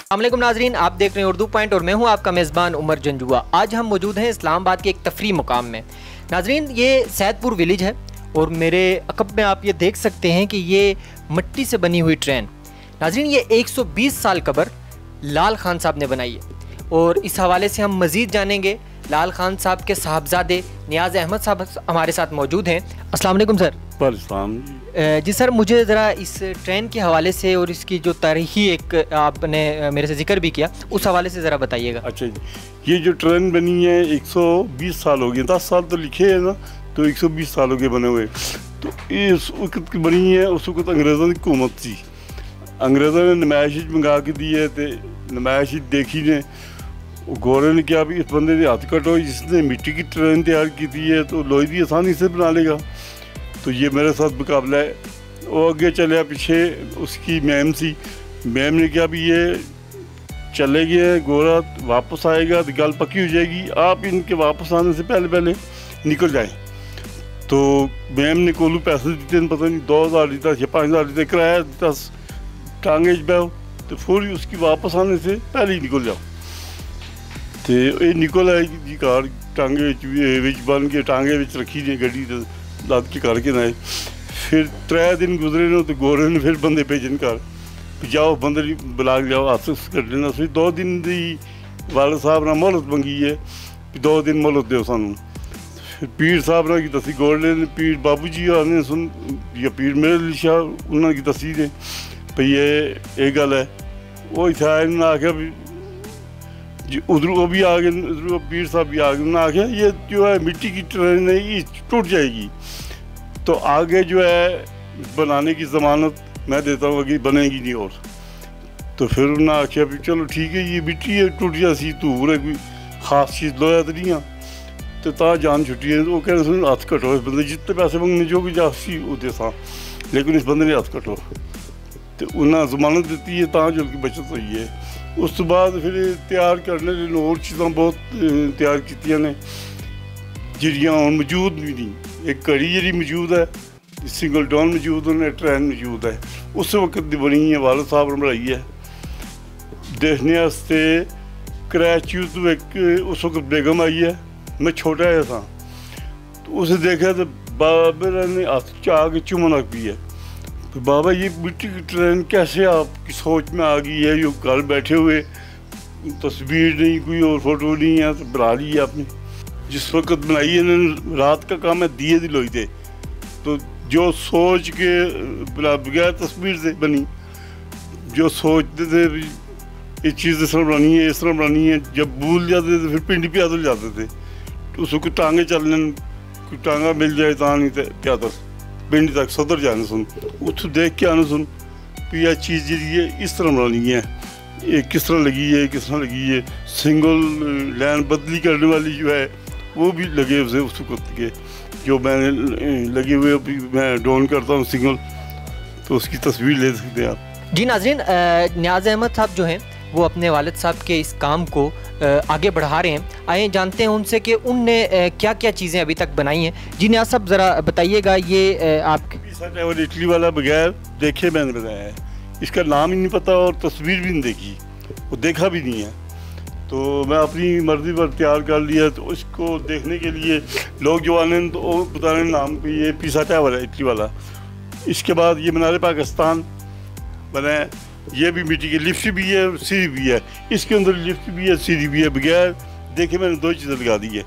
अस्सलाम वालेकुम नाजरीन, आप देख रहे हैं उर्दू पॉइंट और मैं हूं आपका मेज़बान उमर जंजुआ। आज हम मौजूद हैं इस्लामाबाद के एक तफरी मुकाम में। नाजरीन, ये सैदपुर विलेज है और मेरे अकब में आप ये देख सकते हैं कि ये मिट्टी से बनी हुई ट्रेन। नाजरीन, ये 120 साल कब्र लाल खान साहब ने बनाई है और इस हवाले से हम मज़ीद जानेंगे। लाल खान साहब के साहबजादे नियाज़ अहमद साहब हमारे साथ मौजूद हैं। अस्सलाम वालेकुम सर। वालेकुम जी सर, मुझे ज़रा इस ट्रेन के हवाले से और इसकी जो तारीखी एक आपने मेरे से जिक्र भी किया, उस हवाले से ज़रा बताइएगा। अच्छा जी, ये जो ट्रेन बनी है 120 साल हो गए, 10 साल तो लिखे हैं ना, तो 120 साल हो गए बने हुए। तो ये उस वक्त की बनी है, उस वक्त अंग्रेज़ों की हुकूमत थी। अंग्रेज़ों ने नुमाइश मंगा के दी है, तो नुमाइश देखी ने गौरे ने क्या भी इस बंदे ने हाथ कटो, जिसने मिट्टी की ट्रेन तैयार की थी है तो लोहे भी आसानी से बना लेगा। तो ये मेरे साथ मुकाबला है। वो आगे चले, पीछे उसकी मैम थी, मैम ने क्या भी ये चले गए, गोरा वापस आएगा तो गल पक्की हो जाएगी, आप इनके वापस आने से पहले पहले निकल जाएं। तो मैम ने कोलू पैसे दिते, पता नहीं 2000 दिता या 5000 दिते, किराया दिता, टांगे बैठो तो फिर उसकी वापस आने से पहले ही निकल जाओ। तो ये निकल आएगी जी कार, टांगे बन के टांगे रखी जी गड्डी लाद के करके ना। फिर 3 दिन गुजरे ने तो गोरे ने फिर बंदे भेजन कर जाओ, बंदे बुला के जाओ, हाथ कट लेना। फिर 2 दिन की वाले साहब ने मोहलत मंगी है, 2 दिन मोहलत दो सानू। फिर पीर साहब ने की दसी गोरले ने, पीर बाबू जी ने सुन या पीर मेरे लिशा उन्होंने की दसी ने भई ये गल है। वो इतना आख्या भी जी, उधर वो भी आ गए, उधर पीर साहब भी आ गए, उन्होंने आख्या ये जो है मिट्टी की ट्रेन है ये टूट जाएगी, तो आगे जो है बनाने की ज़मानत मैं देता हूँ, आगे बनेगी नहीं। और तो फिर उन्होंने आख्या भी चलो ठीक है, ये मिट्टी है टूट जासी, तू पूरे कोई खास चीज़ लोया तो नहीं तो ता जान छुट्टी है। वो कह रहे सुन हथ कटो, इस बंदे जितने पैसे मंगने जो भी जासी उदे सा, लेकिन इस बंदे ने हथ कटो। तो उन्हें जमानत दी है, ता जो की बचत हुई है। उस तो बाद फिर तैयार करने लिए और चीज़ां बहुत तैयार कीतियां ने, जिहड़ियां हुण मौजूद भी नहीं। एक घड़ी जी मौजूद है, सिंगल डॉन मौजूद है, ट्रेन मौजूद है, उस वक्त की बनी है, वालद साहब ने बनाई है। देखने वास्ते कराची तो एक उस वक्त बेगम आई है, मैं छोटा है था, तो उसे देखा तो बाबा ने हाथ चा के चुमन लग पी है। तो बाबा ये मिट्टी की ट्रेन कैसे आपकी सोच में आ गई है, जो घर बैठे हुए तस्वीर नहीं, कोई और फोटो नहीं है, तो बना ली है आपने। जिस वक्त बनाई है इन्होंने, रात का काम है, दिए दिलोई थे, तो जो सोच के बगैर तस्वीर से बनी, जो सोचते थे ये चीज़ इस तरह बनानी है, इस तरह बनानी है, जब भूल जाते थे फिर पिंडी पैदल जाते थे। तो उसको टांगे चलने, कोई टांगा मिल जाए तो नहीं तो पैदल पिंड तक सदर जाने सुन, उस देख के आने सुन तो यह चीज़ जी है इस तरह बनानी है, ये किस तरह लगी है, किस तरह लगी है। सिंगल लाइन बदली करने वाली जो है वो भी लगे उसे उस वक्त के, जो मैंने लगे हुए अभी मैं डाउन करता हूँ सिंगल, तो उसकी तस्वीर ले सकते हैं आप। जी नाजरीन, नियाज़ अहमद साहब जो हैं वो अपने वालिद साहब के इस काम को आगे बढ़ा रहे हैं। आइए जानते हैं उनसे कि उनने क्या क्या चीज़ें अभी तक बनाई हैं। जी नियाज़ साहब ज़रा बताइएगा, ये आप इटली वाला बगैर देखे मैंने बनाया है, इसका नाम ही नहीं पता और तस्वीर भी नहीं देखी, वो देखा भी नहीं है। तो मैं अपनी मर्ज़ी पर तैयार कर लिया, तो उसको देखने के लिए लोग जो आने तो वो बताने नाम पे ये पीसा टावर है इटली वाला। इसके बाद ये मीनार पाकिस्तान बना है, ये भी मिट्टी की लिफ्ट भी है, सीढ़ी भी है, इसके अंदर लिफ्ट भी है, सीढ़ी भी है, बगैर देखे मैंने 2 चीज़ें लगा दी है।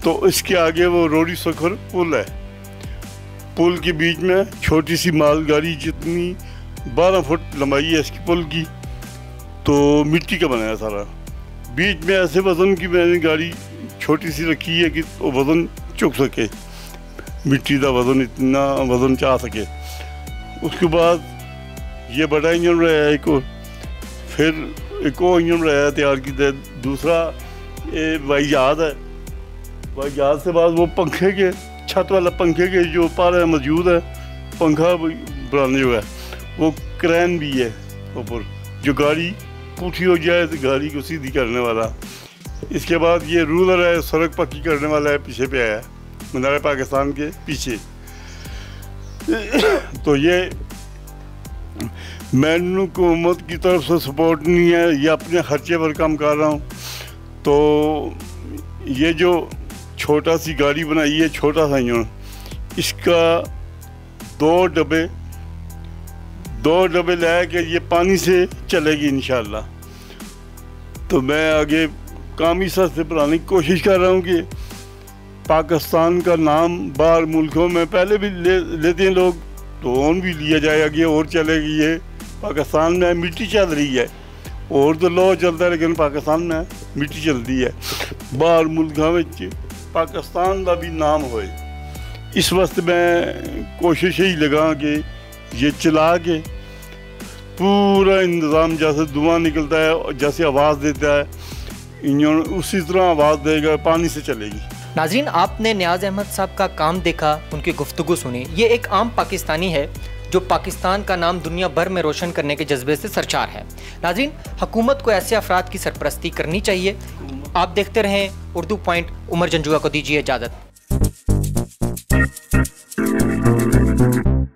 तो इसके आगे वो रोडी सखर पुल है, पुल के बीच में छोटी सी मालगाड़ी जितनी 12 फुट लंबाई है इसकी पुल की, तो मिट्टी का बनाया सारा। बीच में ऐसे वज़न की मैंने गाड़ी छोटी सी रखी है कि वो वज़न चुक सके, मिट्टी का वज़न इतना वज़न चाह सके। उसके बाद ये बड़ा इंजन रहा है, एक और फिर एक और इंजन रहा है तैयार की, दूसरा ये हवाई जहाज़ है। हवाई जहाज़ से बाद वो पंखे के, छत वाला पंखे के जो पार मौजूद है, पंखा बनाने जो है वो क्रेन भी है ऊपर, जो गाड़ी पूठी हो जाए तो गाड़ी को सीधी करने वाला। इसके बाद ये रूलर है, सड़क पक्की करने वाला है, पीछे पे आया मीनार पाकिस्तान के पीछे। तो ये میں نے حکومت کی طرف سے سپورٹ نہیں ہے, یہ اپنے خرچے پر کام کر رہا ہوں. تو یہ جو چھوٹا سی گاڑی بنائی ہے, چھوٹا سا یوں, اس کا 2 ڈبے لے کے یہ پانی سے چلے گی انشاءاللہ. تو میں آگے کام اس سے بڑھانے کی کوشش کر رہا ہوں کہ پاکستان کا نام باہر ملکوں میں پہلے بھی لیتے ہیں لوگ, تو اون بھی لیا جائے آگے اور چلے گی. یہ پاکستان میں مٹی چل رہی ہے, اور تو لو چلتا ہے لیکن پاکستان میں مٹی چلتی ہے. باہر ملکوں میں پاکستان کا بھی نام ہوئے, اس وقت میں کوشش ہی لگا کہ یہ چلا کے پورا انتظام جیسے دھواں نکلتا ہے, جیسے آواز دیتا ہے انجن, اسی طرح آواز دے گا, پانی سے چلے گی. ناظرین, آپ نے نیاز احمد صاحب کا کام دیکھا, ان کی گفتگو سنی. یہ ایک عام پاکستانی ہے جو پاکستان کا نام دنیا بھر میں روشن کرنے کے جذبے سے سرشار ہے. ناظرین, حکومت کو ایسے افراد کی سرپرستی کرنی چاہیے. آپ دیکھتے رہیں اردو پوائنٹ. عمر جنجوعہ کو دیجیے اجازت.